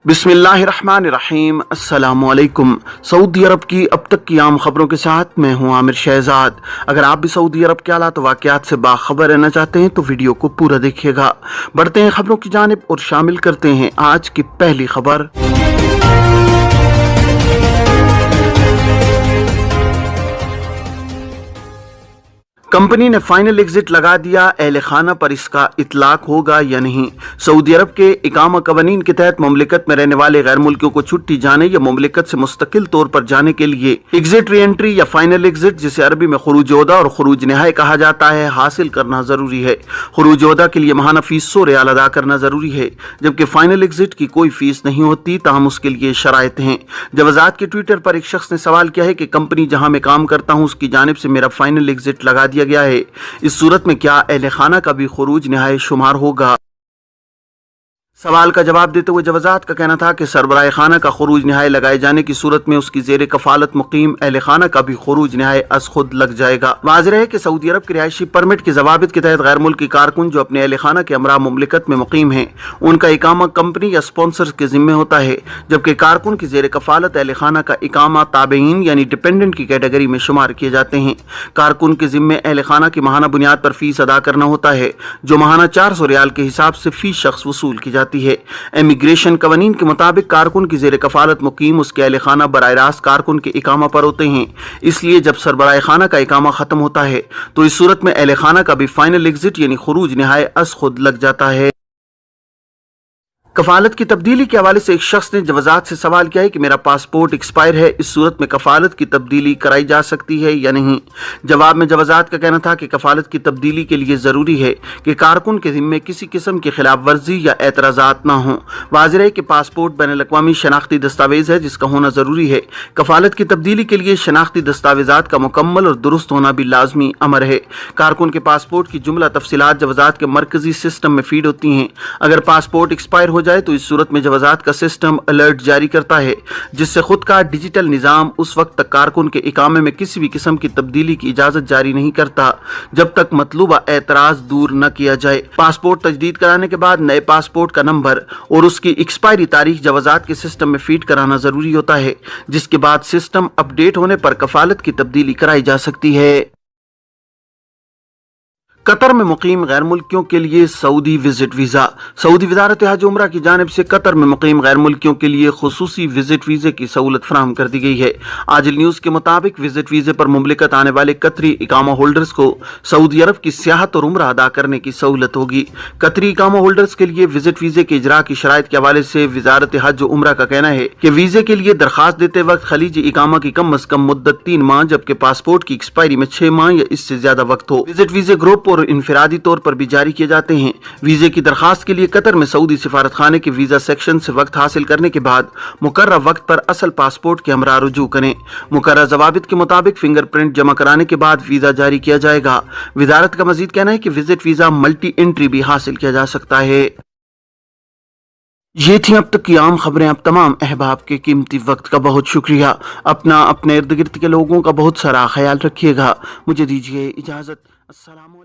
बिस्मिल्लाहिर्रहमानिर्रहीम। अस्सलामुअलैकुम। सऊदी अरब की अब तक की आम खबरों के साथ मैं हूं आमिर शहजाद। अगर आप भी सऊदी अरब के हालात वाक़यात से बाखबर रहना चाहते हैं तो वीडियो को पूरा देखिएगा। बढ़ते हैं खबरों की जानिब और शामिल करते हैं आज की पहली खबर। कंपनी ने फाइनल एग्जिट लगा दिया, अहले खाना पर इसका इतलाक होगा या नहीं। सऊदी अरब के इकामा कवानीन के तहत मुमलिकत में रहने वाले गैर मुल्कियों को छुट्टी जाने या मुमलिकत से मुस्तकिल तौर पर जाने के लिए एग्जिट री एंट्री या फाइनल एग्जिट, जिसे अरबी में खुरूज ओहदा और खुरूज निहाय कहा जाता है, हासिल करना जरूरी है। खुरूज ओहदा के लिए माहाना फीस 100 रियाल अदा करना जरूरी है, जबकि फाइनल एग्जिट की कोई फीस नहीं होती, ताहम उसके लिए शराइत हैं। जवाजात के ट्विटर पर एक शख्स ने सवाल किया है कि कंपनी जहां मैं काम करता हूं उसकी जानिब से मेरा फाइनल एग्जिट लगा दिया गया है, इस सूरत में क्या अहले खाना का भी खुरूज निहाय शुमार होगा। सवाल का जवाब देते हुए जवाजात का कहना था कि सरबराह खाना का खुरूज निहाय लगाए जाने की सूरत में उसकी जेर कफालत मुकीम अहले खाना का भी खुरूज निहाय अज खुद लग जाएगा। वाज़ेह है कि सऊदी अरब की रिहायशी परमिट के जवाबित के तहत गैर मुल्की कारकुन जो अपने अहले खाना के हमरा मुमलिकत में मुकीम हैं, उनका इकामा कंपनी या स्पॉन्सर के जिम्मे होता है, जबकि कारकुन की जेर कफालत अहले खाना का इकामा ताबेईन यानी डिपेंडेंट की कैटेगरी में शुमार किए जाते हैं। कारकुन के जिम्मे अहले खाना की माहाना बुनियाद पर फीस अदा करना होता है, जो माहाना 400 रियाल के हिसाब से फी शख्स वसूल की जाती है। इमिग्रेशन कवानीन के मुताबिक कारकुन की जेर कफालत मुकीम उसके अहले खाना बराह रास्त कारकुन के इकामा पर होते हैं, इसलिए जब सरबराह खाना का इकामा खत्म होता है तो इस सूरत में अहले खाना का भी फाइनल एग्जिट यानी खुरूज निहाय अज खुद लग जाता है। कफालत की तब्दीली के हवाले से एक शख्स ने जवाजात से सवाल किया है कि मेरा पासपोर्ट एक्सपायर है, इस सूरत में कफालत की तब्दीली कराई जा सकती है या नहीं। जवाब में जवाजात का कहना था कि कफालत की तब्दीली के लिए ज़रूरी है कि कारकुन के ज़िम्मे किसी किस्म की खिलाफ वर्जी या एतराज़ात ना हों। वाज़ेह है कि पासपोर्ट बैनुल अक़वामी शनाख्ती दस्तावेज़ है जिसका होना ज़रूरी है। कफालत की तब्दीली के लिए शनाख्ती दस्तावेज़ात का मुकम्मल और दुरुस्त होना भी लाजमी अमर है। कारकुन के पासपोर्ट की जुमला तफसीलात जवाजात के मरकजी सिस्टम में फीड होती हैं। अगर पासपोर्ट एक्सपायर हो जाए तो इस सूरत में जवाजात का सिस्टम अलर्ट जारी करता है, जिससे खुद का डिजिटल निज़ाम उस वक्त तक कारकुन के इकामे में किसी भी किस्म की तब्दीली की इजाज़त जारी नहीं करता जब तक मतलूबा एतराज़ दूर न किया जाए। पासपोर्ट तजदीद कराने के बाद नए पासपोर्ट का नंबर और उसकी एक्सपायरी तारीख जवाजात के सिस्टम में फीड कराना ज़रूरी होता है, जिसके बाद सिस्टम अपडेट होने पर कफालत की तब्दीली कराई जा सकती है। कतर में मुकीम गैर मुल्कियों के लिए सऊदी विजिट वीज़ा। सऊदी वज़ारत हज उम्रा की जानिब से कतर में मुकीम गैर मुल्कियों के लिए खुसूसी विजिट वीज़े की सहूलत फराहम कर दी गई है। आजिल न्यूज़ के मुताबिक विजिट वीज़े पर मुमलिकत आने वाले कतरी इकामा होल्डर्स को सऊदी अरब की सियाहत और उम्रा अदा करने की सहूलत होगी। कतरी इकामा होल्डर्स के लिए विजिट वीज़े के इजरा की शराइत के हवाले से वज़ारत हज उम्रा का कहना है कि वीज़े के लिए दरखास्त देते वक्त खलीजी इकामा की कम अज कम मुद्दत 3 माह, जबकि पासपोर्ट की एक्सपायरी में 6 माह या इससे ज्यादा वक्त हो। विजिट वीज़े ग्रुप और इनफरादी तौर पर भी जारी किए जाते हैं। वीजे की दरखास्त के लिए कतर में सऊदी सिफारत खाने के वीजा सेक्शन से वक्त हासिल करने के बाद मुकर्रर वक्त पर असल पासपोर्ट के हमरा रुजू करें। मुकर्रर जवाबित के मुताबिक फिंगरप्रिंट जमा कराने के बाद वीजा जारी किया जाएगा। वजारत का मजीद कहना है कि विजिट वीजा मल्टी एंट्री भी हासिल किया जा सकता है। ये थी अब तक की आम खबरें। अब तमाम अहबाब के कीमती वक्त का बहुत शुक्रिया। अपना अपने इर्द गिर्द के लोगों का बहुत सारा ख्याल रखिएगा। मुझे दीजिए इजाजत। अस्सलाम।